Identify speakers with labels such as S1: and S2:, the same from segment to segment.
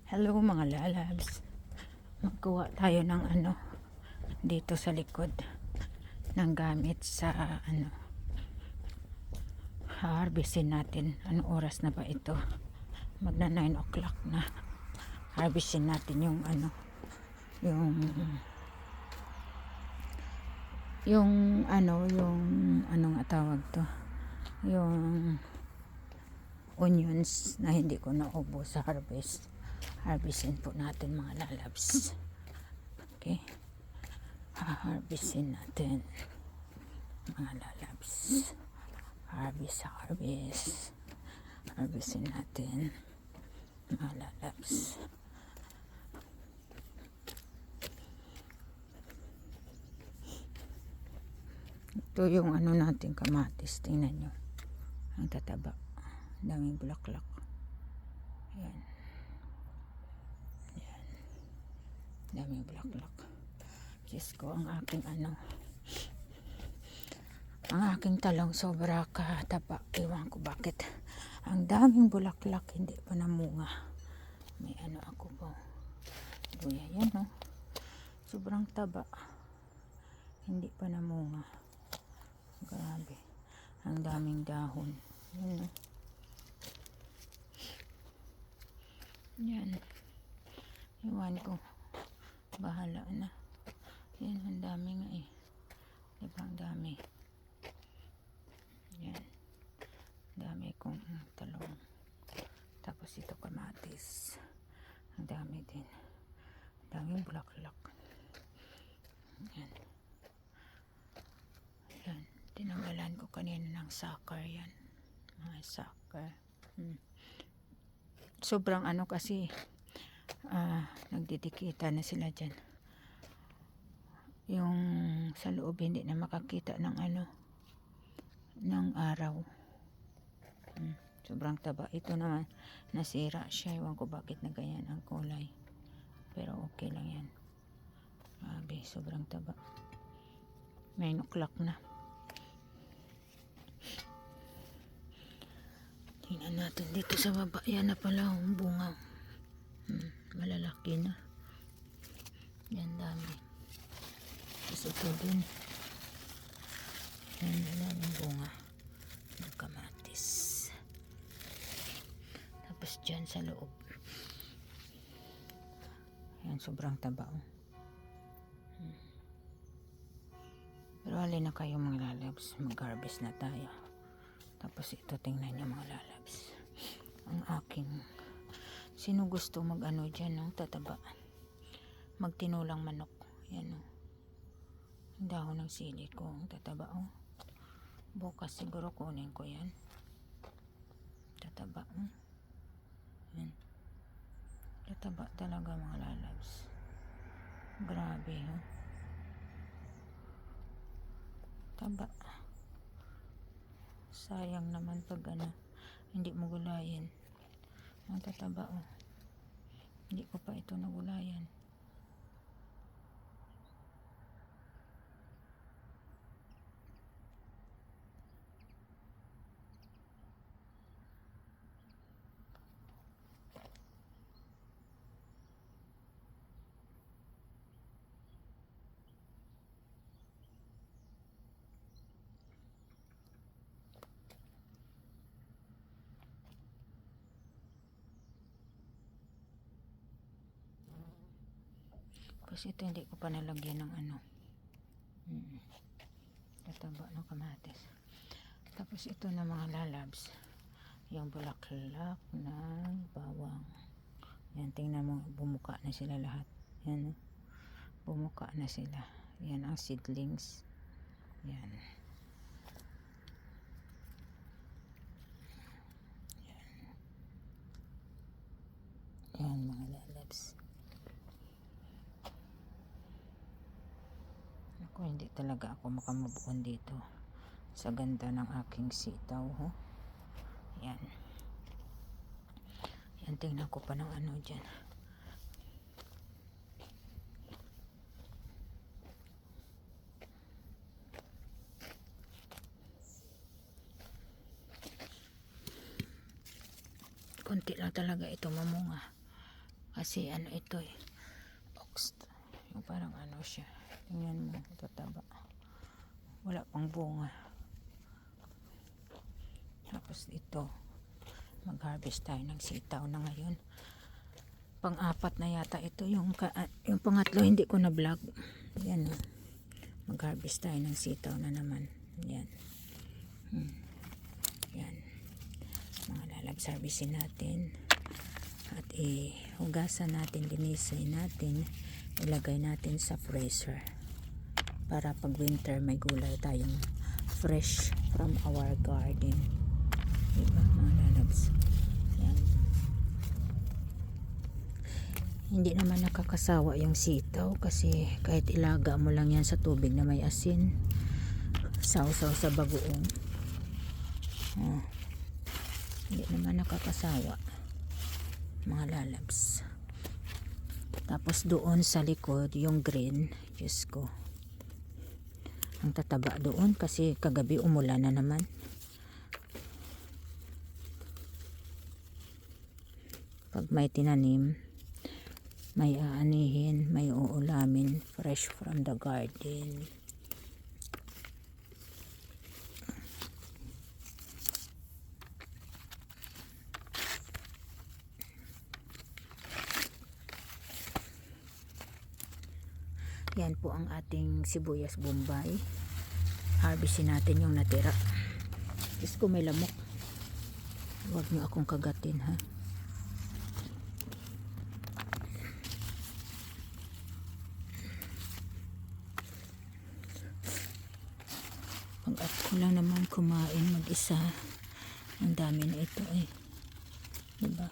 S1: Hello mga lalabs. Magkuha tayo ng dito sa likod ng gamit sa harvestin natin. Anong oras na ba ito? Magna 9 o'clock na. Harvestin natin yung yung ano nga tawag to, yung onions na hindi ko naubos sa harvestin po natin mga lalabs. Okay, harvestin natin mga lalabs. Harvestin natin mga lalabs. Ito yung natin kamatis, tingnan nyo ang tataba, daming bulaklak. Yan, daming bulaklak. Diyos ko, ang aking talong sobra kataba. Ewan ko bakit ang daming bulaklak, hindi pa namunga. May ako po luya, yan sobrang taba, hindi pa namunga. Grabe, ang daming dahon. Yan, iwan ko, bahala na. Yan, ang dami nga diba, ang dami. Yan, dami kong talong. Tapos ito kamatis, ang dami din, daming bulaklak. Yan, yan, tinanggalan ko kanina ng sucker. Yan, mga sucker. Sobrang kasi nagdidikita na sila dyan. Yung sa loob hindi na makakita ng ng araw. Sobrang taba. Ito naman nasira siya, ewan ko bakit na ganyan ang kulay, pero okay lang yan. Grabe, sobrang taba. 9 o'clock na. Tingnan natin dito sa baba. Yan na pala ang bunga. Malalaki na. Yan, dami. Tapos ito din. Yan, daming bunga ng kamatis. Tapos dyan sa loob. Yan, sobrang taba. Pero halin na kayo mga lalabs. Mag-harvest na tayo. Tapos ito, tingnan niyo mga lalabs. Ang aking, sino gusto dyan, tataba. Magtinulang manok. Yan ang dahon ng sili ko, ang tataba. Bukas siguro kunin ko yan. Tataba. Yan. Tataba talaga mga lalabs. Grabe. Taba. Sayang naman pag hindi mo gulayin. Ang tataba. Hindi ko pa ito nagulayan. Kasi ito hindi ko pa nalagyan ng tataba ng kamatis. Tapos ito na mga lalabs, yung bulaklak ng bawang. Yan, tingnan mo, bumuka na sila lahat. Yan, bumuka na sila. Yan ang seedlings. Yan. Yan mga lalabs. Hindi talaga ako makamubuon dito sa ganda ng aking sitaw. Yan. Yan, tingnan ko pa ng dyan. Konti lang talaga ito mamunga. Kasi ano ito eh. Ox. Yung parang ano siya. Tingnan mo. Tataba. Wala pang bunga. Tapos ito. Mag-harvest tayo ng sitaw na ngayon. Pang-apat na yata ito. Yung pangatlo hindi ko na vlog. Yan o. Mag-harvest tayo ng sitaw na naman. Yan. Yan. Mga lalabs, harvestin natin. At hugasan natin, linisin natin. Ilagay natin sa freezer. Para pag winter may gulay tayong fresh from our garden. Diba mga lalabs? Yan. Hindi naman nakakasawa yung sitaw kasi kahit ilaga mo lang yan sa tubig na may asin, sausaw sa bagoong, hindi naman nakakasawa mga lalabs. Tapos doon sa likod yung green, Diyos ko, ang tataba doon kasi kagabi umulan na naman. Pag may tinanim, may aanihin, may uulamin, fresh from the garden. Yan po ang ating sibuyas bombay. Harvestin natin yung natira. Diyos ko, may lamok. Huwag niyo akong kagatin ha. Pag ako lang naman kumain mag-isa, ang dami na ito eh. Diba?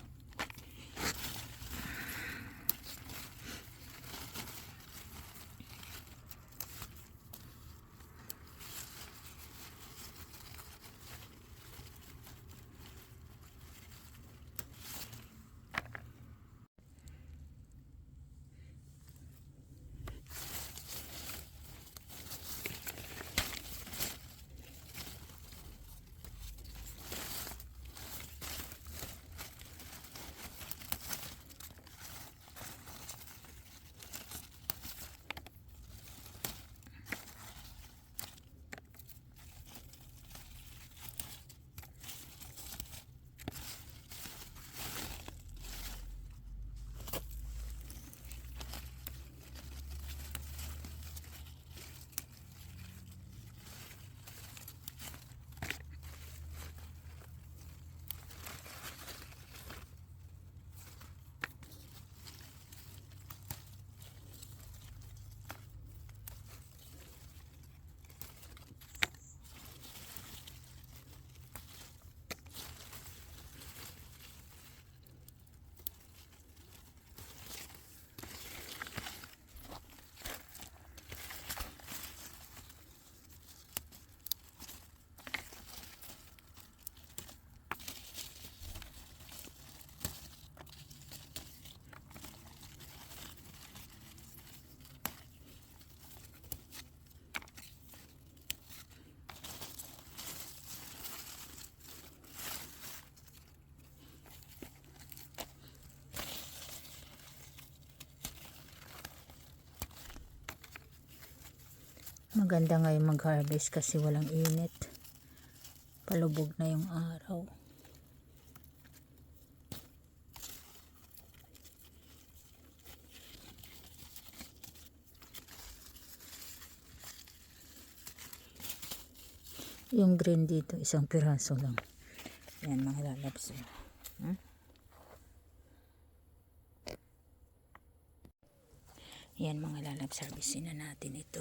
S1: Maganda ngayon mag-harvest kasi walang init. Palubog na yung araw. Yung green dito, isang piraso lang. Yan mga lalabs. Yan mga lalabs, harvestin na natin ito.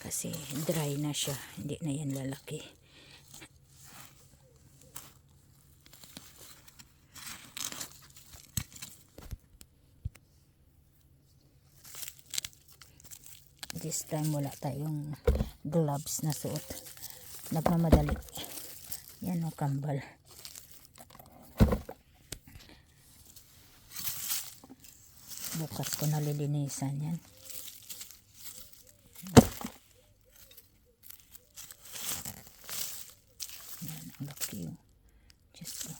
S1: Kasi dry na siya, hindi na yan lalaki. This time wala tayong gloves na suot. Nagmamadali. Yan o, kambal. Bukas ko nalilinisan yan. Yan, ang laki yun. Just go.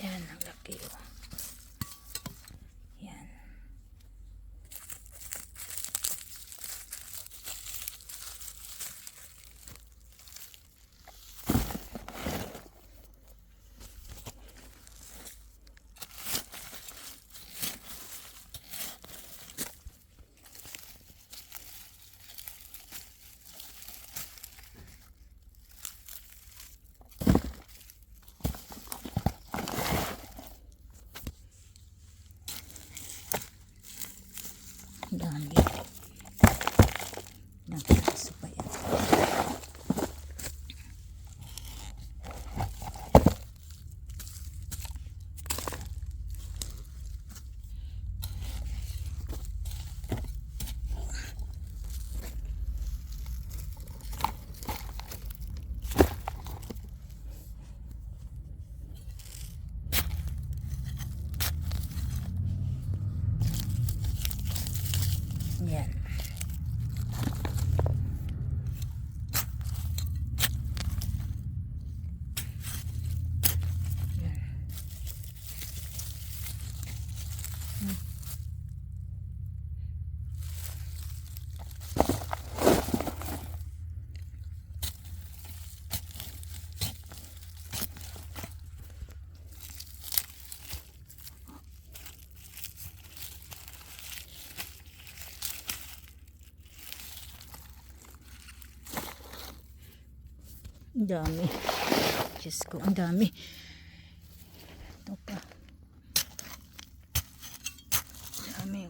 S1: Yan, ang laki oh. Yan. Dami. Nagkaso pa yan. Yan. Ang dami. Diyos ko, ang dami. Ito pa. Dami.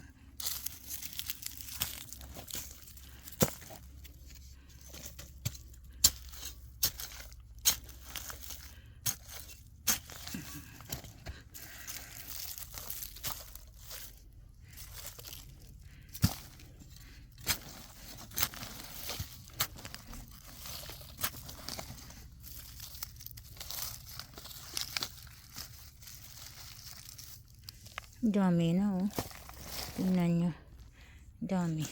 S1: Dami na oh. Tingnan nyo. Dami.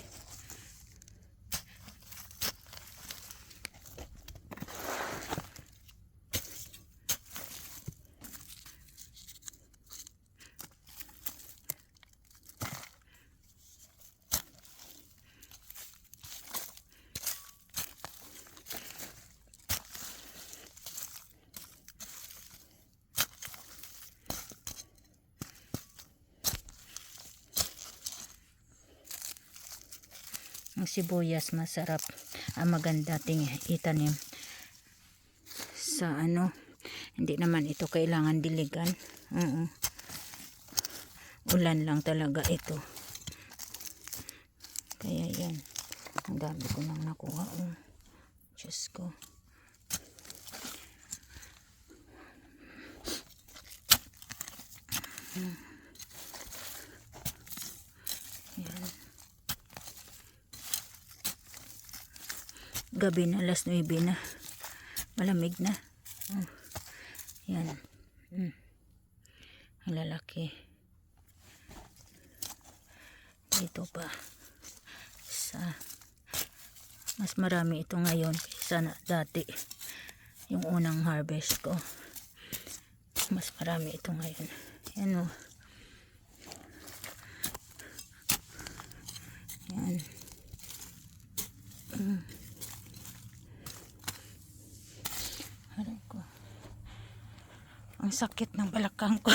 S1: Ang sibuyas masarap, maganda itanim sa ano, hindi naman ito kailangan diligan. Ulan lang talaga ito, kaya yan, ang dami ko nang nakuha oh. Diyos ko. Yan. Gabi na, alas 9 na. Malamig na. Oh. Yan. Ang lalaki. Dito pa. Mas marami ito ngayon kaysa dati. Yung unang harvest ko. Mas marami ito ngayon. Yan o. Yan. Aray ko. Ang sakit ng balakang ko.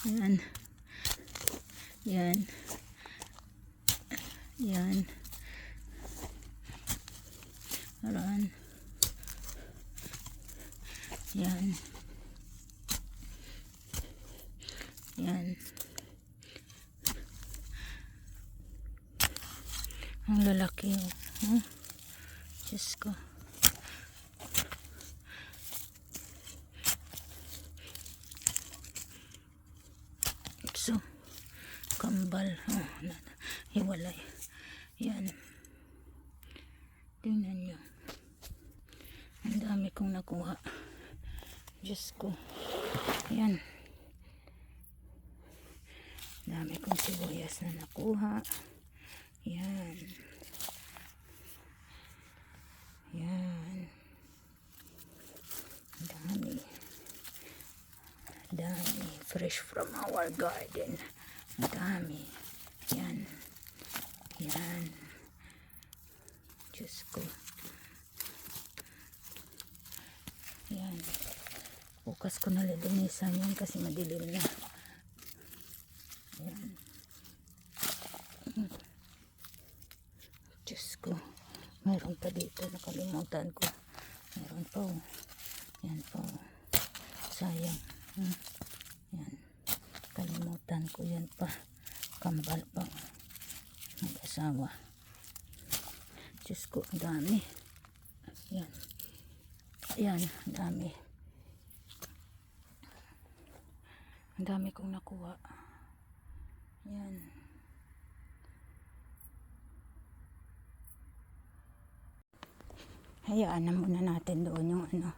S1: Yan. Yan. Yan. Aran. Yan. Yan. Ang lalaki oh. Diyos ko. So, kambal. Oh, hiwalay. Yan. Tingnan nyo. Ang dami kong nakuha. Diyos ko. Yan. Dami kong sibuyas na nakuha. Yan. fresh from our garden. Ang dami. Yan. Yan. Diyos ko. Yan. Bukas ko nalilinisan yan kasi madilim na. Yan. Diyos ko. Mayroon pa dito. Nakalimutan ko. Mayroon pa. Yan po. Sayang. Yan. Kalimutan ko yan pa. Kambal pa. Mag-asawa. Diyos ko. Ang dami. Yan. Yan. Ang dami. Ang dami kong nakuha. Yan. Hayaan na muna natin doon yung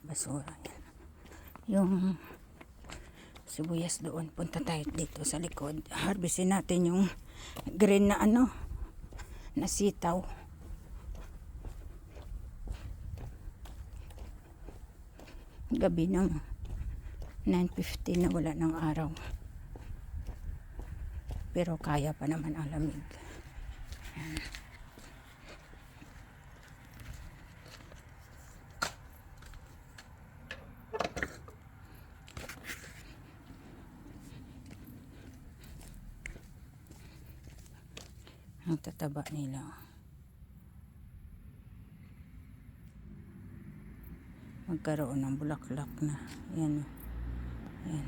S1: basura. Yan. Yung sibuyas doon. Punta tayo dito sa likod. Harvestin natin yung green na na sitaw. Gabi ng 9:50 na wala ng araw. Pero kaya pa naman ang lamig. Yan. Ang tataba nila. Magkaroon ng bulaklak na. Yan. Yan.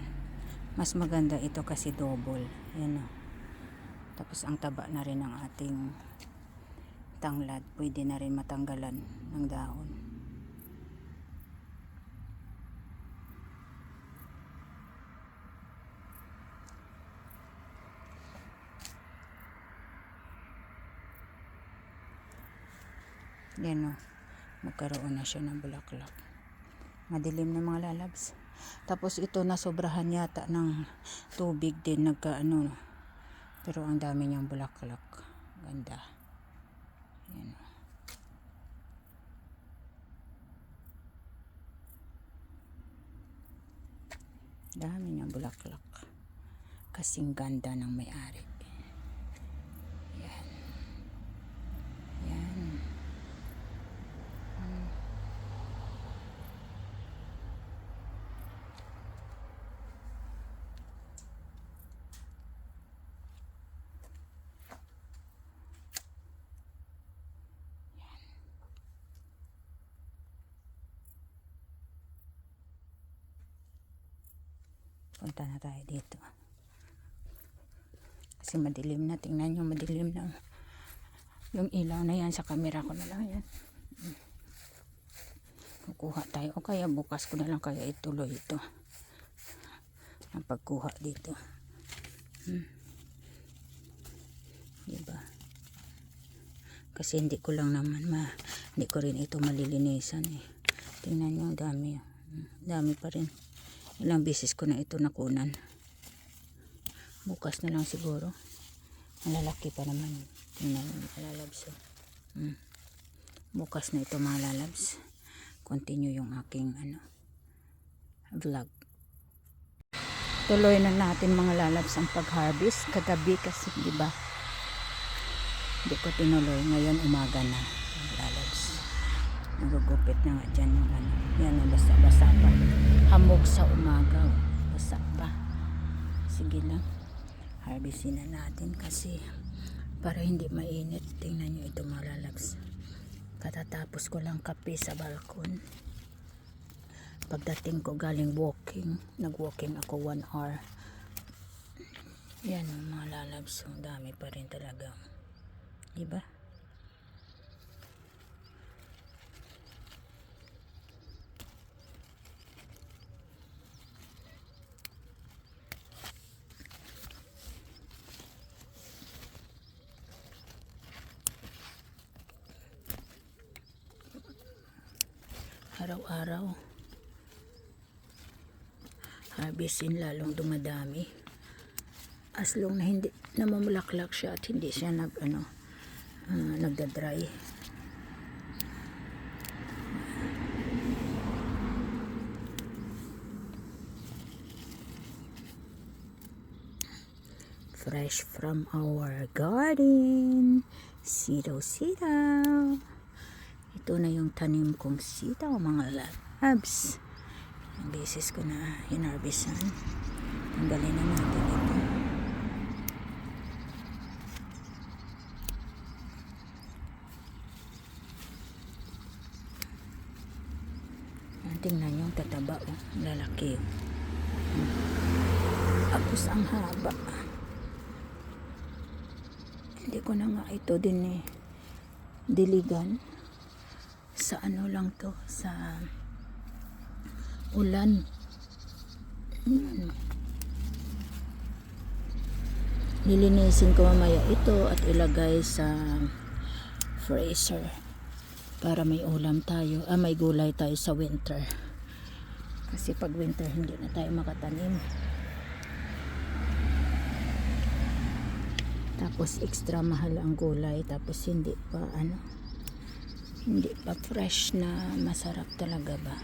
S1: Mas maganda ito kasi double. Yan. Tapos ang taba na rin ng ating tanglad. Pwede na rin matanggalan ng dahon. Yan magkaroon na siya ng bulaklak. Madilim na mga lalabs. Tapos ito na sobrahan yata ng tubig din pero ang dami niyang bulaklak. Ganda. Yan. Dami niyang bulaklak. Kasing ganda ng may-ari. Yan. Yan. Punta na tayo dito. Kasi madilim na. Tingnan nyo, madilim na. Yung ilaw na yan, sa camera ko na lang yan. Kukuha tayo. O kaya bukas ko na lang kaya ituloy ito. Ang pagkuha dito. Diba? Kasi hindi ko lang naman hindi ko rin ito malilinisan eh. Tingnan nyo, dami. Dami pa rin. Ilang beses ko na ito nakunan. Bukas na lang siguro. Malalaki pa naman. Tingnan nyo mga lalabs. Bukas na ito mga lalabs. Continue yung aking vlog. Tuloy na natin mga lalabs ang pag-harvest. Kagabi kasi diba hindi ko tinuloy. Ngayon umaga na mga lalabs. Nagugupit na nga dyan yung yan basa-basa pa. Hamog sa umaga. Basa pa. Sige lang. Harvestin na natin kasi para hindi mainit. Tingnan nyo ito mga lalabs. Katatapos ko lang kape sa balkon. Pagdating ko galing walking. Nag-walking ako 1 hour. Yan mga lalabs. Ang dami pa rin talaga. Diba? Araw-araw harvestin lalong dumadami as long na hindi namamulaklak siya at hindi siya nagda-dry. fresh from our garden. Sitaw. Ito na yung tanim kong sitaw, mga labs. Ang beses ko na hinarvestan. Tanggalin na natin ito. Tingnan yung tataba, lalaki. Tapos ang haba. Hindi ko na nga ito din diligan. Sa ano lang to, sa ulan. Lilinisin ko mamaya ito at ilagay sa freezer para may ulam tayo, may gulay tayo sa winter. Kasi pag winter hindi na tayo makatanim. Tapos extra mahal ang gulay, tapos hindi pa fresh na masarap talaga ba.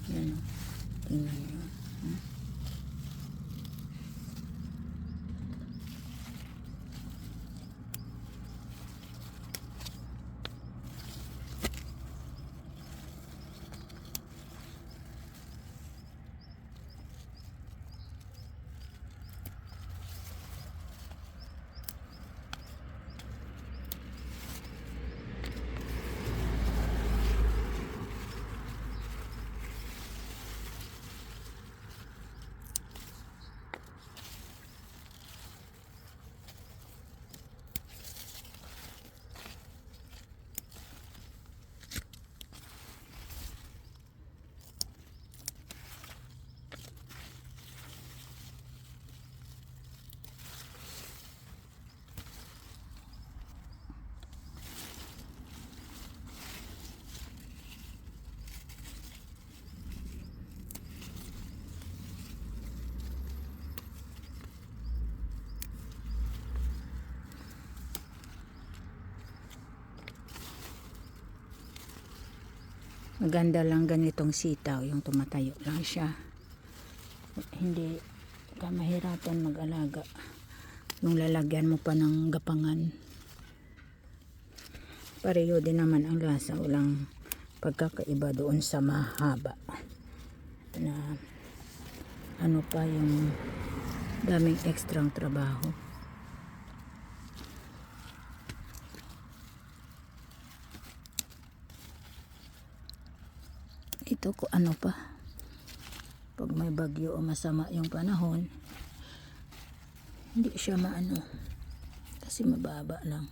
S1: Yan o. Tingnan nyo. Maganda lang ganitong sitaw, yung tumatayo lang siya. Hindi ka mahirapan mag-alaga. Nung lalagyan mo pa ng gapangan. Pareho din naman ang lasa, walang pagkakaiba doon sa mahaba. Na ano pa yung daming ekstrang trabaho. Ito ko ano pa, pag may bagyo o masama yung panahon, hindi siya maano kasi mababa lang.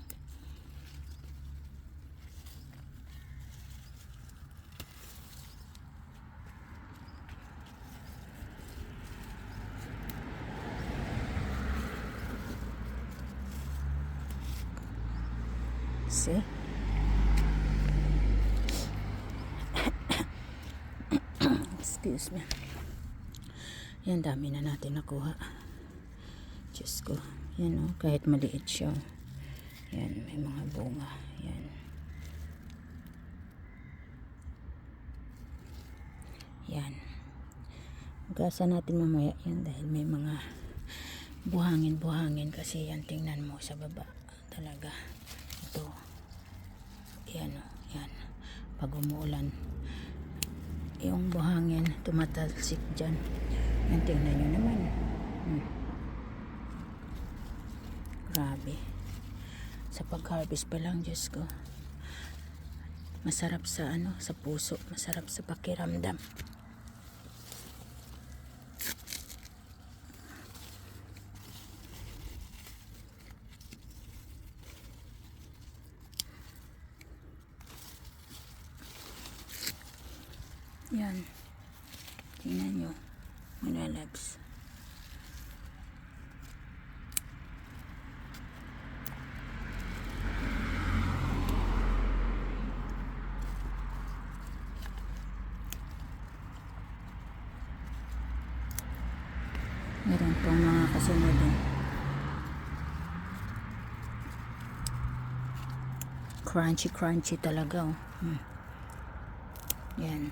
S1: See? Excuse me. Yan, dami na natin nakuha. Diyos ko. Yan o, kahit maliit siya. Yan, may mga bunga. Yan. Yan. Gasa natin mamaya yan dahil may mga buhangin kasi yan, tingnan mo sa baba. Talaga. Ito. Yan o. Yan. Pag umuulan, yung buhangin tumatalsik dyan. Yan, tingnan nyo naman. Grabe. Sa pag-harvest pa lang, Diyos ko. Masarap sa sa puso. Masarap sa pakiramdam. Yan. Tingnan nyo. Mga labs. Meron pang mga kasunod din. Crunchy crunchy talaga oh. Yan.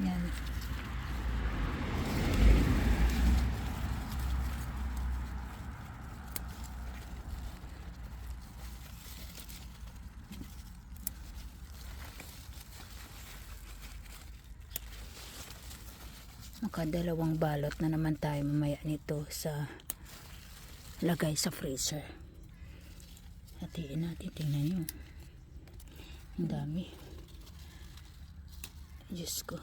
S1: Yan. Nakadalawang balot na naman tayo mamaya nito sa lagay sa freezer. Hatiin natin, tingnan nyo. Ang dami. Diyos ko.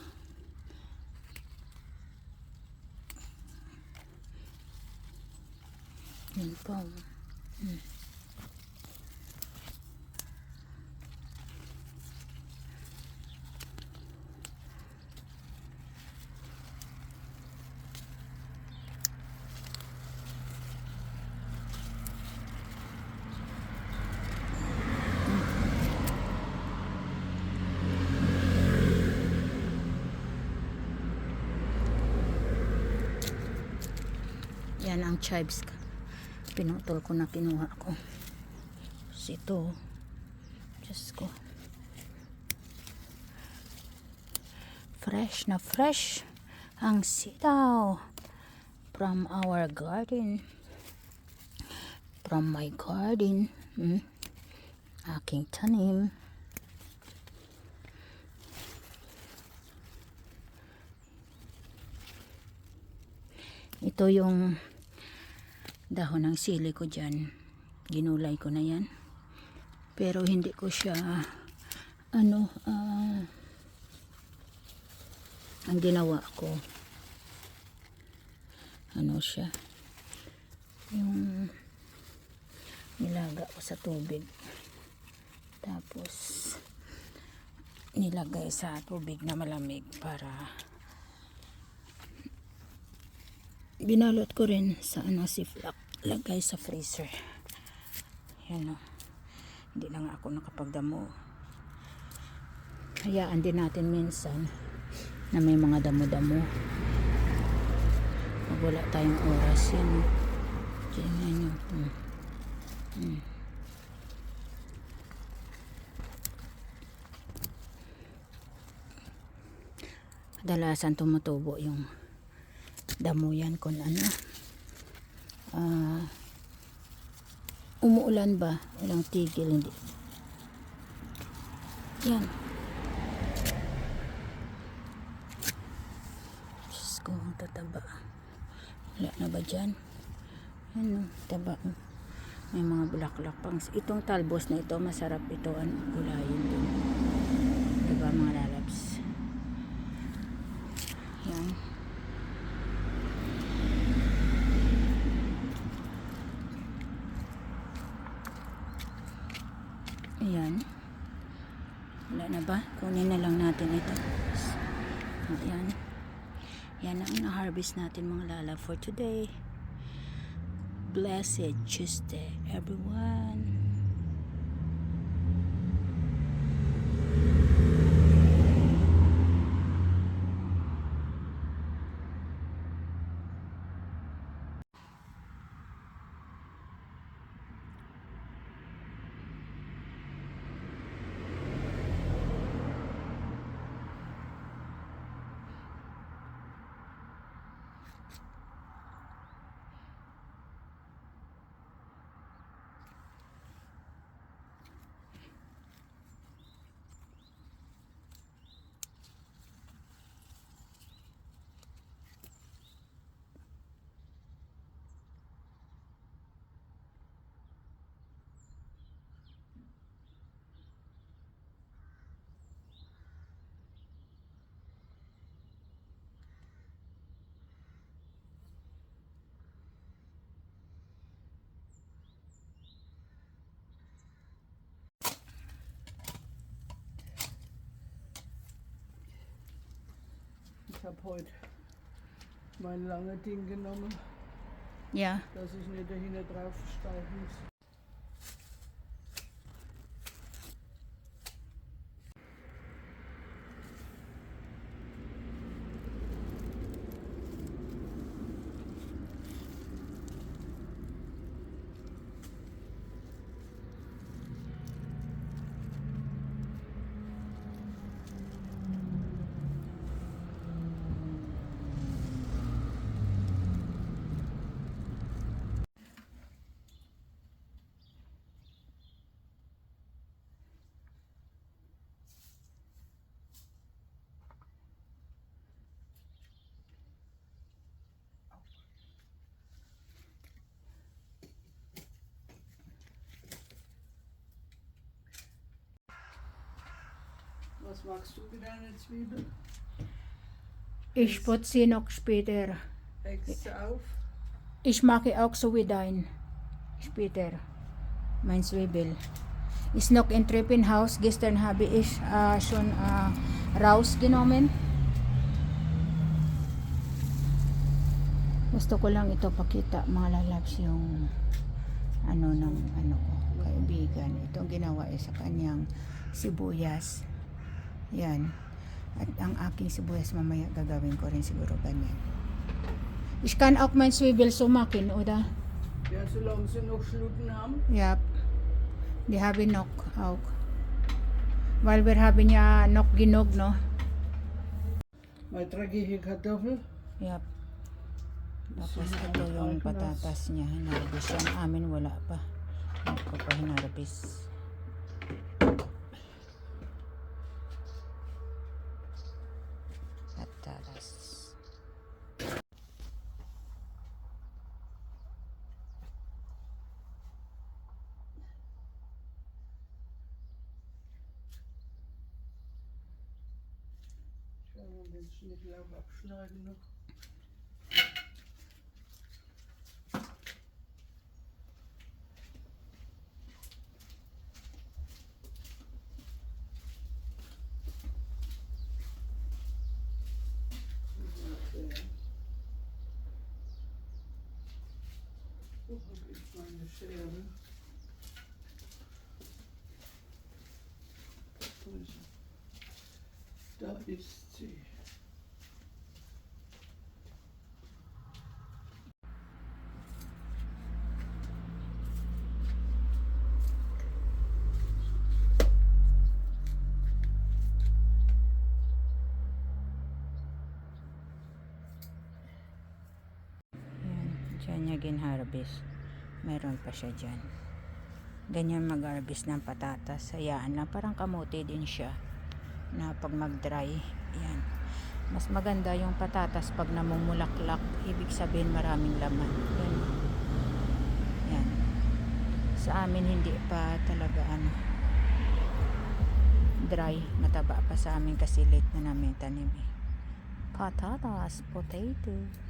S1: Yan pa. Yan ang chives. Pinutol ko na kinuha ko. So ito, Diyos ko. Fresh na fresh ang sitaw from our garden. From my garden. Aking tanim. Ito yung dahon ng sili ko dyan. Ginulay ko na yan. Pero hindi ko siya ang ginawa ko siya yung nilaga ko sa tubig, tapos nilagay sa tubig na malamig, para binalot ko rin sa ziplock, lagay sa freezer. Yan o. Hindi na nga ako nakapagdamo. Hayaan din natin minsan na may mga damo-damo. Pag wala tayong oras, yan. Tingnan nyo. Kadalasan tumutubo yung damo yan kung umuulan ba, walang tigil, hindi. Yan. Diyos ko, ang tataba. Wala na ba dyan? Ano, taba. May mga bulaklak pang. Itong talbos na ito, masarap ito. Gulayin din. Diba mga lalabs? Yan. Ayan. Wala na ba? Kunin na lang natin ito. Ayan. Yan ang na-harvest natin mga lalab for today. Blessed Tuesday, everyone.
S2: Ich habe heute mein langes Ding genommen,
S1: Ja.
S2: dass ich nicht dahinter drauf steigen muss. Was magst du mit deiner Zwiebel?
S1: Ich put sie noch später.
S2: Legst du auf?
S1: Ich mache auch so wie dein. Später. Mein Zwiebel. Ist noch im Treppenhaus. Gestern habe ich schon rausgenommen. Gusto ko lang ito pakita mga lalabs yung ano ng ano ko, kaibigan. Itong ginawa sa kanyang sibuyas. Yan. At ang aking sibuyas mamaya gagawin ko rin siguro ganyan. Ich kann auch mein Zwiebel so machen, oder?
S2: Ja, solange sie noch Schluten haben.
S1: Ja. Die haben noch auch. Weil wir haben ja noch genug, no?
S2: Meine dreckige Kartoffel.
S1: Yep. Tapos ito yung patatas niya. Hinarbis yan. Amin wala pa. Hindi ko pa hinarbis. Patatas.
S2: Schauen wir den Schnittlauch abschneiden noch. Wo habe ich meine Schere? Wo ist sie? Da ist sie.
S1: Yan. Diyan niya ginharvest. Meron pa siya dyan. Ganyan mag-harvest ng patatas. Hayaan lang. Parang kamote din siya. Na pag mag-dry. Yan. Mas maganda yung patatas pag namumulaklak. Ibig sabihin maraming laman. Yan. Yan. Sa amin hindi pa talaga dry. Mataba pa sa amin kasi late na namin tanim. Patatas, potato.